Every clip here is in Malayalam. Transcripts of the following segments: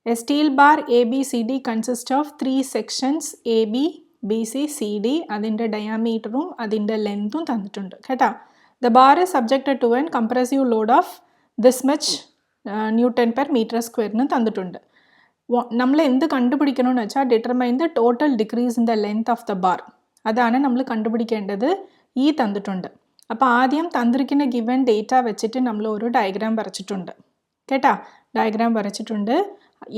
A steel bar ABCD consists of 3 sections AB, BC, CD. അതിൻ്റെ ഡയാമീറ്ററും അതിൻ്റെ ലെങ്ത്തും തന്നിട്ടുണ്ട് കേട്ടോ. The bar is subjected to an compressive load of this much Newton per meter square എന്ന് തന്നിട്ടുണ്ട്. നമ്മൾ എന്ത് കണ്ടുപിടിക്കണമെന്ന് വെച്ചാൽ determine the total decrease in the length of the bar. അതാണ് നമ്മൾ കണ്ടുപിടിക്കേണ്ടത്. ഈ തന്നിട്ടുണ്ട്. അപ്പോൾ ആദ്യം തന്നിരിക്കുന്ന ഗിവൻ ഡേറ്റ വെച്ചിട്ട് നമ്മൾ ഒരു ഡയഗ്രാം വരച്ചിട്ടുണ്ട് കേട്ടോ. ഡയഗ്രാം വരച്ചിട്ടുണ്ട്.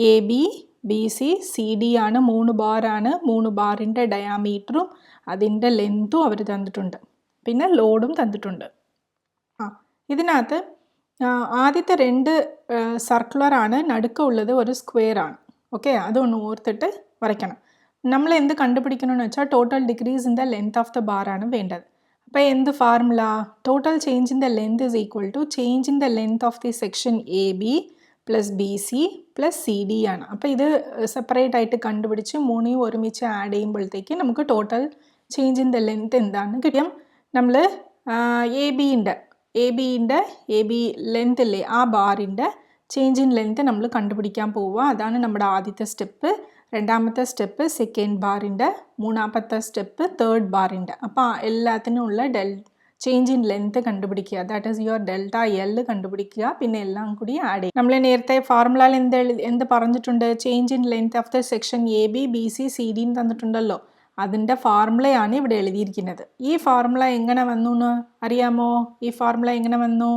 A B B C C D ആണ് 3 ബാറാണ്. 3 ബാറിൻ്റെ ഡയാമീറ്ററും അതിൻ്റെ ലെങ്ത്തും അവർ തന്നിട്ടുണ്ട്. പിന്നെ ലോഡും തന്നിട്ടുണ്ട്. ഇതിനകത്ത് ആദ്യത്തെ 2 സർക്കുലറാണ്, നടുക്കുള്ളത് ഒരു സ്ക്വയർ ആണ്. ഓക്കെ, അതൊന്ന് ഓർത്തിട്ട് വരയ്ക്കണം. നമ്മൾ എന്ത് കണ്ടുപിടിക്കണമെന്ന് വെച്ചാൽ total decrease in the length of the bar ആണ് വേണ്ടത്. അപ്പോൾ എന്ത് formula? Total change in the length is equal to change in the length of the section A B plus B C plus C D ആണ്. അപ്പോൾ ഇത് സെപ്പറേറ്റ് ആയിട്ട് കണ്ടുപിടിച്ച് 3 ഒരുമിച്ച് ആഡ് ചെയ്യുമ്പോഴത്തേക്ക് നമുക്ക് total change in the length എന്താണെന്ന് കിട്ടിയാൽ നമ്മൾ എ ബി ലെങ്ത് ഇല്ലേ, ആ ബാറിൻ്റെ ചേഞ്ച് ഇൻ ലെങ്ത് നമ്മൾ കണ്ടുപിടിക്കാൻ പോവുക. അതാണ് നമ്മുടെ ആദ്യത്തെ സ്റ്റെപ്പ്. രണ്ടാമത്തെ സ്റ്റെപ്പ് സെക്കൻഡ് ബാറിൻ്റെ, മൂന്നാമത്തെ സ്റ്റെപ്പ് തേർഡ് ബാറിൻ്റെ. അപ്പോൾ എല്ലാത്തിനും ഉള്ള ചേഞ്ച് ഇൻ ലെങ്ത് കണ്ടുപിടിക്കുക. That is your delta L കണ്ടുപിടിക്കുക. പിന്നെ എല്ലാം കൂടി ആഡ് ചെയ്യും. നമ്മൾ നേരത്തെ ഫോർമുലയിൽ എന്ത് പറഞ്ഞിട്ടുണ്ട്? Change in length of the section A B B C C D തന്നിട്ടുണ്ടല്ലോ. അതിൻ്റെ ഫോർമുലയാണ് ഇവിടെ എഴുതിയിരിക്കുന്നത്. ഈ ഫോർമുല എങ്ങനെ വന്നു എന്ന് അറിയാമോ? ഈ ഫോർമുല എങ്ങനെ വന്നു?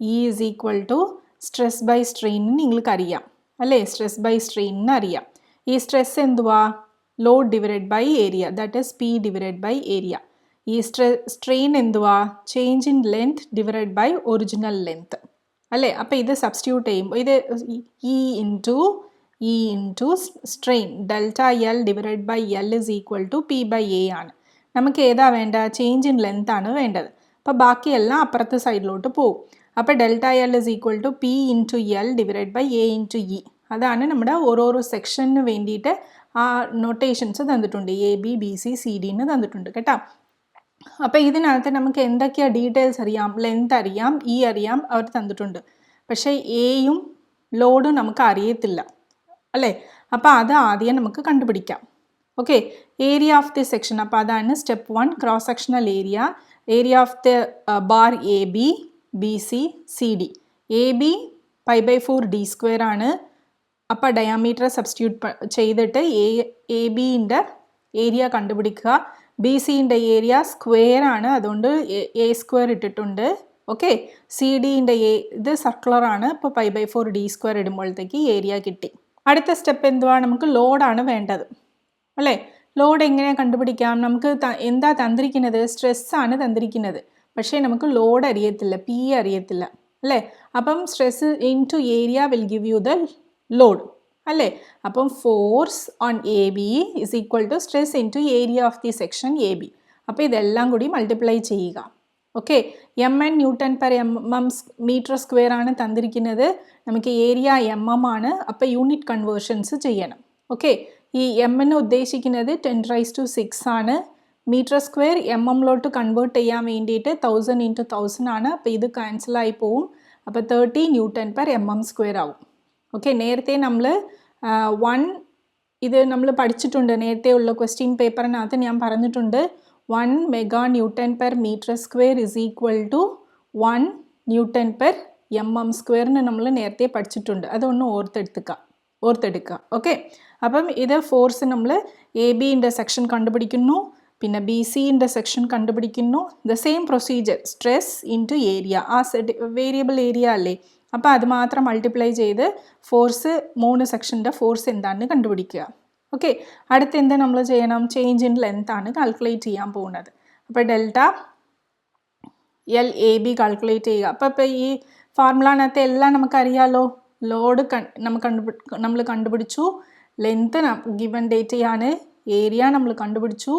E is equal to stress by strain നിങ്ങൾക്ക് അറിയാം അല്ലേ? സ്ട്രെസ് ബൈ സ്ട്രെയിൻ അറിയാം. ഈ സ്ട്രെസ് എന്തുവാ? Load divided by area, that is P divided by area. ഈ സ്ട്രെയിൻ എന്തുവാ? Change in length divided by original length അല്ലേ? അപ്പോൾ ഇത് സബ്സ്റ്റിറ്റ്യൂട്ട് ചെയ്യുമ്പോൾ ഇത് E into strain delta L divided by L is equal to P by A ആണ്. നമുക്ക് ഏതാ വേണ്ട? ചേഞ്ച് ഇൻ ലെങ്ത് ആണ് വേണ്ടത്. അപ്പോൾ ബാക്കിയെല്ലാം അപ്പുറത്തെ സൈഡിലോട്ട് പോകും. അപ്പോൾ delta L is equal to P into L divide by A into E. അതാണ് നമ്മുടെ ഓരോരോ സെക്ഷന് വേണ്ടിയിട്ട് ആ നൊട്ടേഷൻസ് തന്നിട്ടുണ്ട്. A B B C C ഡിന്ന് തന്നിട്ടുണ്ട് കേട്ടോ. അപ്പോൾ ഇതിനകത്ത് നമുക്ക് എന്തൊക്കെയാണ് ഡീറ്റെയിൽസ് അറിയാം? ലെങ്ത് അറിയാം, ഇ അറിയാം, അവർ തന്നിട്ടുണ്ട്. പക്ഷേ എയും ലോഡും നമുക്ക് അറിയത്തില്ല അല്ലേ? അപ്പോൾ അത് ആദ്യം നമുക്ക് കണ്ടുപിടിക്കാം. Okay, area of the section. അപ്പോൾ അതാണ് step 1, cross sectional area. Area of the bar A B B C C D. A B π/4 D square ആണ്. അപ്പോൾ ഡയാമീറ്റർ സബ്സ്റ്റിറ്റ്യൂട്ട് ചെയ്തിട്ട് എ ബിൻ്റെ ഏരിയ കണ്ടുപിടിക്കുക. ബി സിൻ്റെ ഏരിയ സ്ക്വയർ ആണ്, അതുകൊണ്ട് എ സ്ക്വയർ ഇട്ടിട്ടുണ്ട്. ഓക്കെ, സി ഡിൻ്റെ ഇത് സർക്കുലർ ആണ്. ഇപ്പോൾ π/4 ഡി സ്ക്വയർ ഇടുമ്പോഴത്തേക്ക് ഏരിയ കിട്ടി. അടുത്ത സ്റ്റെപ്പ് എന്തുവാ? നമുക്ക് ലോഡാണ് വേണ്ടത് അല്ലേ? ലോഡ് എങ്ങനെ കണ്ടുപിടിക്കാം? നമുക്ക് എന്താ തന്നിരിക്കുന്നത്? സ്ട്രെസ്സാണ് തന്നിരിക്കുന്നത്. പക്ഷേ നമുക്ക് ലോഡ് അറിയത്തില്ല, പി അറിയത്തില്ല അല്ലേ? അപ്പം stress into area will give you the load അല്ലേ? അപ്പം force on A B is equal to stress into area of the section A B. അപ്പോൾ ഇതെല്ലാം കൂടി മൾട്ടിപ്ലൈ ചെയ്യുക. Okay, M N newton per M meter square ആണ് തന്നിരിക്കുന്നത്. നമുക്ക് ഏരിയ എം എം ആണ്. അപ്പോൾ യൂണിറ്റ് കൺവേർഷൻസ് ചെയ്യണം. ഓക്കെ, ഈ എം എന്ന് ഉദ്ദേശിക്കുന്നത് 10⁻⁶ ആണ്. മീറ്റർ സ്ക്വയർ എം എമ്മിലോട്ട് കൺവേർട്ട് ചെയ്യാൻ വേണ്ടിയിട്ട് 1000 × 1000 ആണ്. അപ്പോൾ ഇത് ക്യാൻസലായി പോവും. അപ്പോൾ 30 newton per M M square ആവും. ഓക്കെ, നേരത്തെ നമ്മൾ ഇത് നമ്മൾ പഠിച്ചിട്ടുണ്ട്. നേരത്തെ ഉള്ള ക്വസ്റ്റ്യൻ പേപ്പറിനകത്ത് ഞാൻ പറഞ്ഞിട്ടുണ്ട് 1 mega newton per meter square is equal to 1 newton per M M സ്ക്വയറിന് നമ്മൾ നേരത്തെ പഠിച്ചിട്ടുണ്ട്. അതൊന്ന് ഓർത്തെടുക്കുക. ഓക്കെ, അപ്പം ഇത് ഫോഴ്സ് നമ്മൾ എ ബി ഇൻ്റർസെക്ഷൻ കണ്ടുപിടിക്കുന്നു, പിന്നെ ബി സി ഇൻ്റർസെക്ഷൻ കണ്ടുപിടിക്കുന്നു. The same procedure, stress into area. ആ വേരിയബിൾ ഏരിയ അല്ലേ? അപ്പോൾ അത് മാത്രം മൾട്ടിപ്ലൈ ചെയ്ത് ഫോഴ്സ് 3 സെക്ഷൻ്റെ ഫോഴ്സ് എന്താണെന്ന് കണ്ടുപിടിക്കുക. ഓക്കെ, അടുത്ത് എന്താ നമ്മൾ ചെയ്യണം? ചേഞ്ച് ഇൻ ലെങ്ത് ആണ് കാൽക്കുലേറ്റ് ചെയ്യാൻ പോകുന്നത്. അപ്പോൾ delta L A B calculate ചെയ്യുക. അപ്പോൾ ഈ ഫോർമുലനകത്ത് എല്ലാം നമുക്കറിയാമല്ലോ. ലോഡ് നമ്മൾ കണ്ടുപിടിച്ചു, ലെങ്ത് ഗിവൺ ഡേറ്റയാണ്, ഏരിയ നമ്മൾ കണ്ടുപിടിച്ചു,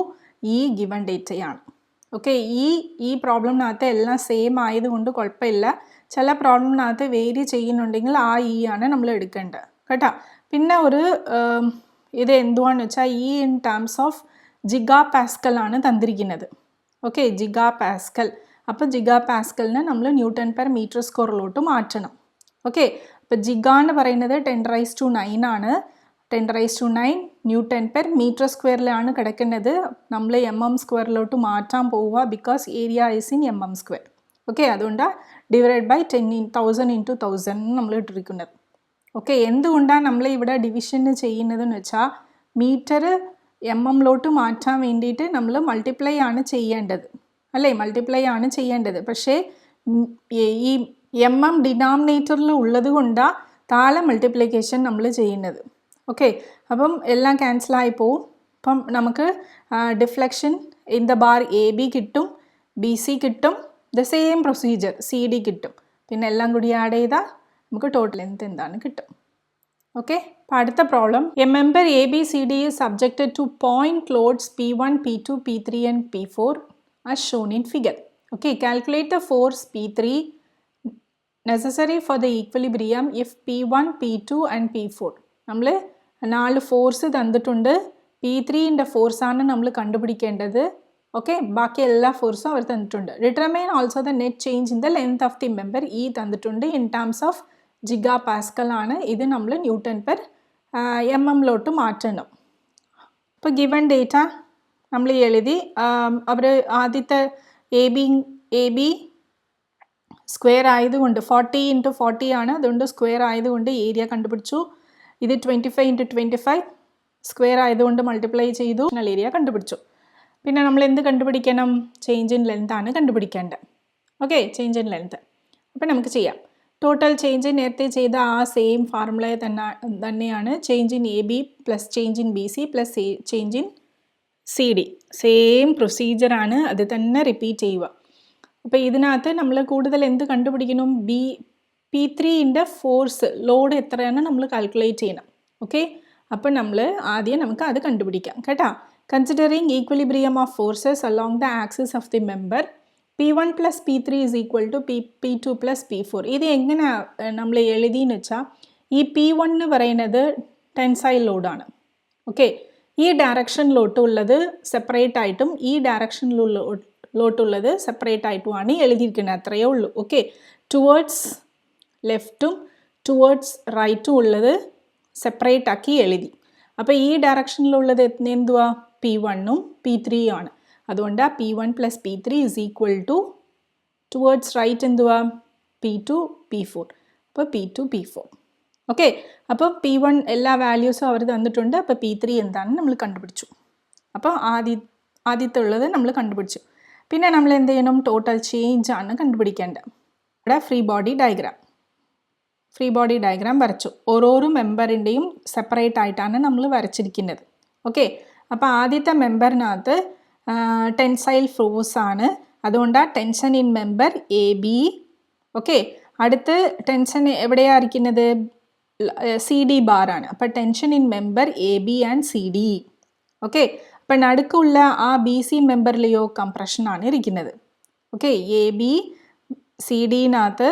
ഈ ഗിവൺ ഡേറ്റയാണ്. ഓക്കെ, ഈ പ്രോബ്ലമിനകത്ത് എല്ലാം സെയിം ആയതുകൊണ്ട് കുഴപ്പമില്ല. ചില പ്രോബ്ലമിനകത്ത് വേരി ചെയ്യുന്നുണ്ടെങ്കിൽ ആ ആണ് നമ്മൾ എടുക്കേണ്ടത് കേട്ടോ. പിന്നെ ഇത് എന്തുവാണെന്ന് വെച്ചാൽ ഈ in terms of giga pascal ആണ് തന്നിരിക്കുന്നത്. Okay, giga Pascal. അപ്പോൾ ജിഗാ പാസ്കലിനെ നമ്മൾ ന്യൂട്ടൺ പെർ മീറ്റർ സ്ക്വയറിലോട്ട് മാറ്റണം. ഓക്കെ, ഇപ്പോൾ ജിഗ എന്ന് പറയുന്നത് 10⁻⁹ ആണ്. 10⁻⁹ ന്യൂട്ടൺ പെർ മീറ്റർ സ്ക്വയറിലാണ് കിടക്കുന്നത്. നമ്മൾ mm² മാറ്റാൻ പോവുക, because area is in mm². Okay, അതുകൊണ്ട് ഡിവൈഡ് ബൈ 10,000 × 1000 നമ്മൾ ഇട്ടിരിക്കുന്നത്. ഓക്കെ, എന്തുകൊണ്ടാണ് നമ്മൾ ഇവിടെ ഡിവിഷൻ ചെയ്യുന്നതെന്ന് വെച്ചാൽ മീറ്റർ mm മാറ്റാൻ വേണ്ടിയിട്ട് നമ്മൾ മൾട്ടിപ്ലൈ ആണ് ചെയ്യേണ്ടത്, അല്ലേ? മൾട്ടിപ്ലൈ ആണ് ചെയ്യേണ്ടത്. പക്ഷേ ഈ ഡിനോമിനേറ്ററിൽ ഉള്ളത് കൊണ്ടാണ് താഴെ മൾട്ടിപ്ലിക്കേഷൻ നമ്മൾ ചെയ്യുന്നത്. ഓക്കെ, അപ്പം എല്ലാം ക്യാൻസലായി പോവും. അപ്പം നമുക്ക് deflection in the bar AB കിട്ടും, BC കിട്ടും, ദ സെയിം പ്രൊസീജിയർ CD കിട്ടും. പിന്നെ എല്ലാം കൂടി ആഡ് ചെയ്താൽ നമുക്ക് ടോട്ടൽ ലെങ്ത് എന്താണ് കിട്ടും. ഓക്കെ, അപ്പോൾ അടുത്ത problem, A member ABCD is subjected to point loads P1, P2, P3 and P4 as shown in figure. Okay, calculate the force P3 necessary for the equilibrium if P1, P2 and P4. നമ്മൾ 4 ഫോഴ്സ് തന്നിട്ടുണ്ട്. P3ൻ്റെ ഫോഴ്സാണ് നമ്മൾ കണ്ടുപിടിക്കേണ്ടത്. ഓക്കെ, ബാക്കി എല്ലാ ഫോഴ്സും അവർ തന്നിട്ടുണ്ട്. Determine also the net change in the length of the member തന്നിട്ടുണ്ട്. In terms of giga pascal ആണ്. ഇത് നമ്മൾ ന്യൂട്ടൺ പെർ mm മാറ്റണം. ഇപ്പോൾ ഗിവൺ ഡേറ്റ നമ്മൾ എഴുതി. അവർ ആദ്യത്തെ എ ബി സ്ക്വയർ ആയതുകൊണ്ട് 40 × 40 ആണ്, അതുകൊണ്ട് സ്ക്വയർ ആയതുകൊണ്ട് ഏരിയ കണ്ടുപിടിച്ചു. ഇത് 25 × 25 സ്ക്വയർ ആയതുകൊണ്ട് മൾട്ടിപ്ലൈ ചെയ്തു, ഏരിയ കണ്ടുപിടിച്ചു. പിന്നെ നമ്മൾ എന്ത് കണ്ടുപിടിക്കണം? ചേഞ്ച് ഇൻ ലെങ്ത് ആണ് കണ്ടുപിടിക്കേണ്ടത്. Okay, change in length. അപ്പോൾ നമുക്ക് ചെയ്യാം. ടോട്ടൽ ചേഞ്ച് നേരത്തെ ചെയ്ത ആ സെയിം ഫോർമുല തന്നെയാണ്. Change in AB plus change in BC plus change in CD. Same പ്രൊസീജിയറാണ്, അത് തന്നെ റിപ്പീറ്റ് ചെയ്യുക. അപ്പോൾ ഇതിനകത്ത് നമ്മൾ കൂടുതൽ എന്ത് കണ്ടുപിടിക്കണം? P3ൻ്റെ ഫോഴ്സ് ലോഡ് എത്രയാണ് നമ്മൾ കാൽക്കുലേറ്റ് ചെയ്യണം. ഓക്കെ, അപ്പോൾ നമുക്ക് അത് കണ്ടുപിടിക്കാം കേട്ടോ. Considering equilibrium of forces along the axis of the member P1 plus P3 is equal to P2 plus P4. ഇത് എങ്ങനെ നമ്മൾ എഴുതിയെന്ന് വെച്ചാൽ, ഈ P1 എന്ന് പറയുന്നത് ടെൻസൈൽ ലോഡാണ്. ഓക്കെ, ഈ ഡയറക്ഷനിലോട്ടുള്ളത് സെപ്പറേറ്റ് ആയിട്ടും ഈ ഡയറക്ഷനിലോട്ടുള്ളത് സെപ്പറേറ്റ് ആയിട്ടുമാണ് എഴുതിയിരിക്കുന്നത്, അത്രയേ ഉള്ളൂ. ഓക്കെ, ടുവേർഡ്സ് ലെഫ്റ്റും ടുവേർഡ്സ് റൈറ്റും ഉള്ളത് സെപ്പറേറ്റ് ആക്കി എഴുതി. അപ്പോൾ ഈ ഡയറക്ഷനിലുള്ളത് എന്തുവാ? P1ഉം P3യും ആണ്. അതുകൊണ്ട് P1 plus P3 is equal to towards right എന്തുവാ? P2 P4. അപ്പോൾ P2 P4. ഓക്കെ, അപ്പോൾ P1 എല്ലാ വാല്യൂസും അവർ തന്നിട്ടുണ്ട്. അപ്പോൾ P3 എന്താണെന്ന് നമ്മൾ കണ്ടുപിടിച്ചു. അപ്പോൾ ആദ്യത്തെ ഉള്ളത് നമ്മൾ കണ്ടുപിടിച്ചു. പിന്നെ നമ്മൾ എന്ത് ചെയ്യണം? ടോട്ടൽ ചേഞ്ച് ആണ് കണ്ടുപിടിക്കേണ്ടത്. ഇവിടെ ഫ്രീ ബോഡി ഡയഗ്രാം വരച്ചു. ഓരോരോ മെമ്പറിൻ്റെയും സെപ്പറേറ്റ് ആയിട്ടാണ് നമ്മൾ വരച്ചിരിക്കുന്നത്. ഓക്കെ, അപ്പോൾ ആദ്യത്തെ മെമ്പറിനകത്ത് ടെൻസൈൽ ഫോഴ്സ് ആണ്, അതുകൊണ്ടാണ് tension in member AB. Okay, അടുത്ത് ടെൻഷൻ എവിടെയാണ് ഇരിക്കുന്നത്? CD ബാറാണ്. അപ്പോൾ tension in member AB and CD. Okay, അപ്പോൾ നടുക്കുള്ള ആ BC മെമ്പറിലെയോ കംപ്രഷനാണ് ഇരിക്കുന്നത്. ഓക്കെ, AB CDനകത്ത്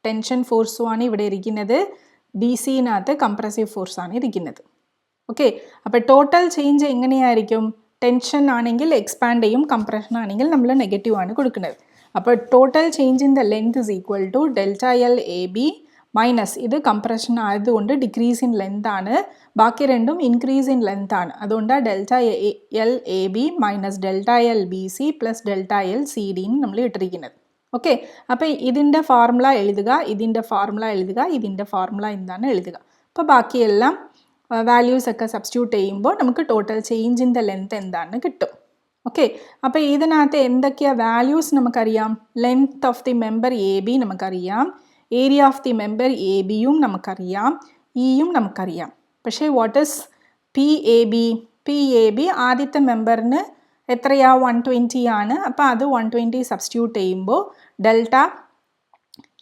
ടെൻഷൻ ഫോഴ്സുമാണ് ഇവിടെ ഇരിക്കുന്നത്. BCനകത്ത് കംപ്രസീവ് ഫോഴ്സാണ് ഇരിക്കുന്നത്. ഓക്കെ, അപ്പോൾ ടോട്ടൽ ചേഞ്ച് എങ്ങനെയായിരിക്കും? ടെൻഷൻ ആണെങ്കിൽ എക്സ്പാൻഡ് ചെയ്യും, കംപ്രഷൻ ആണെങ്കിൽ നമ്മൾ നെഗറ്റീവ് ആണ് കൊടുക്കുന്നത്. അപ്പോൾ total change in the length is equal to ΔLAB minus, ഇത് കംപ്രഷൻ ആയതുകൊണ്ട് ഡിക്രീസ് ഇൻ ലെങ്ത് ആണ്, ബാക്കി രണ്ടും ഇൻക്രീസ് ഇൻ ലെങ്ത് ആണ്. അതുകൊണ്ട് ΔLAB minus ΔLBC plus ΔLCD നമ്മൾ ഇട്ടിരിക്കുന്നത്. ഓക്കെ, അപ്പോൾ ഇതിൻ്റെ ഫോർമുല എഴുതുക, ഇതിൻ്റെ ഫോർമുല എന്താണ് എഴുതുക. അപ്പോൾ ബാക്കിയെല്ലാം വാല്യൂസ് ഒക്കെ സബ്സ്റ്റിറ്റ്യൂട്ട് ചെയ്യുമ്പോൾ നമുക്ക് total change in the length എന്താണെന്ന് കിട്ടും. ഓക്കെ, അപ്പോൾ ഇതിനകത്ത് എന്തൊക്കെയാണ് വാല്യൂസ് നമുക്കറിയാം? Length of the member AB നമുക്കറിയാം, ഏരിയ ഓഫ് ദി മെമ്പർ ABയും നമുക്കറിയാം, ഇയും നമുക്കറിയാം. പക്ഷേ വാട്ട് ഈസ് PAB ആദ്യത്തെ മെമ്പറിന് എത്രയാ? 120 ആണ്. അപ്പോൾ അത് 120 സബ്സ്റ്റിറ്റ്യൂട്ട് ചെയ്യുമ്പോൾ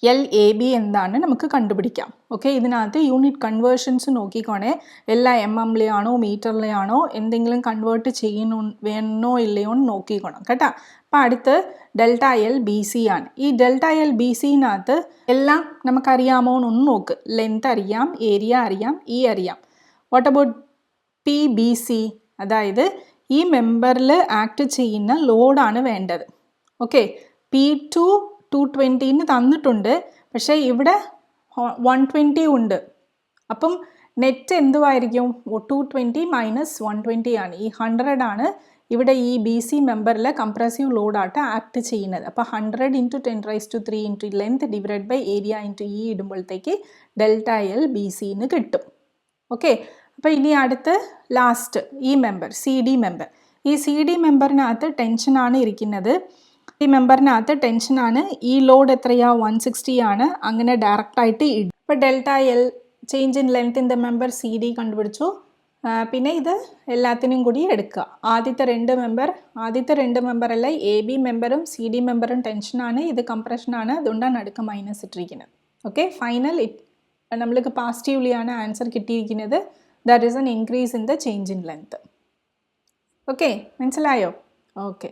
ΔLAB എന്താണ് നമുക്ക് കണ്ടുപിടിക്കാം. ഓക്കെ, ഇതിനകത്ത് യൂണിറ്റ് കൺവേർഷൻസ് നോക്കിക്കോണേ. എല്ലാ mmലെയാണോ മീറ്ററിലെയാണോ എന്തെങ്കിലും കൺവേർട്ട് വേണോ ഇല്ലയോ എന്ന് നോക്കിക്കോണം കേട്ടോ. അപ്പോൾ അടുത്ത് ΔLBC ആണ്. ഈ ΔLBCനകത്ത് എല്ലാം നമുക്കറിയാമോ എന്നൊന്ന് നോക്ക്. ലെങ്ത് അറിയാം, ഏരിയ അറിയാം, അറിയാം. What about PBC? അതായത് ഈ മെമ്പറിൽ ആക്ട് ചെയ്യുന്ന ലോഡാണ് വേണ്ടത്. ഓക്കെ, P2 220 തന്നിട്ടുണ്ട്, പക്ഷേ ഇവിടെ 120 ഉണ്ട്. അപ്പം നെറ്റ് എന്തുമായിരിക്കും? 220 മൈനസ് 120 ആണ്. ഈ 100 ആണ് ഇവിടെ ഈ ബി സി മെമ്പറിൽ കംപ്രസീവ് ലോഡായിട്ട് ആക്ട് ചെയ്യുന്നത്. അപ്പോൾ 100 into 10⁻³ into length divide by area into E ഇടുമ്പോഴത്തേക്ക് ഡെൽറ്റ എൽ ബി സിന്ന് കിട്ടും. ഓക്കെ, അപ്പോൾ ഇനി അടുത്ത് ലാസ്റ്റ് ഈ മെമ്പർ സി ഡി മെമ്പർ. ഈ സി ഡി മെമ്പറിനകത്ത് ടെൻഷനാണ് ഇരിക്കുന്നത്. ഈ മെമ്പറിനകത്ത് ടെൻഷനാണ്. ഈ ലോഡ് എത്രയാണ്? 160 ആണ്. അങ്ങനെ ഡയറക്റ്റായിട്ട് ഇടും. ഇപ്പോൾ delta L change in length in the member C D കണ്ടുപിടിച്ചു. പിന്നെ ഇത് എല്ലാത്തിനും കൂടി എടുക്കുക. ആദ്യത്തെ രണ്ട് മെമ്പറല്ല, എ ബി മെമ്പറും സി ഡി മെമ്പറും ടെൻഷനാണ്, ഇത് കംപ്രഷനാണ്. അതുകൊണ്ടാണ് അടുക്ക മൈനസ് ഇട്ടിരിക്കുന്നത്. ഓക്കെ, ഫൈനൽ നമ്മൾക്ക് പോസിറ്റീവ്ലിയാണ് ആൻസർ കിട്ടിയിരിക്കുന്നത്. That is N increase in the change in length. Okay, മനസ്സിലായോ? ഓക്കെ.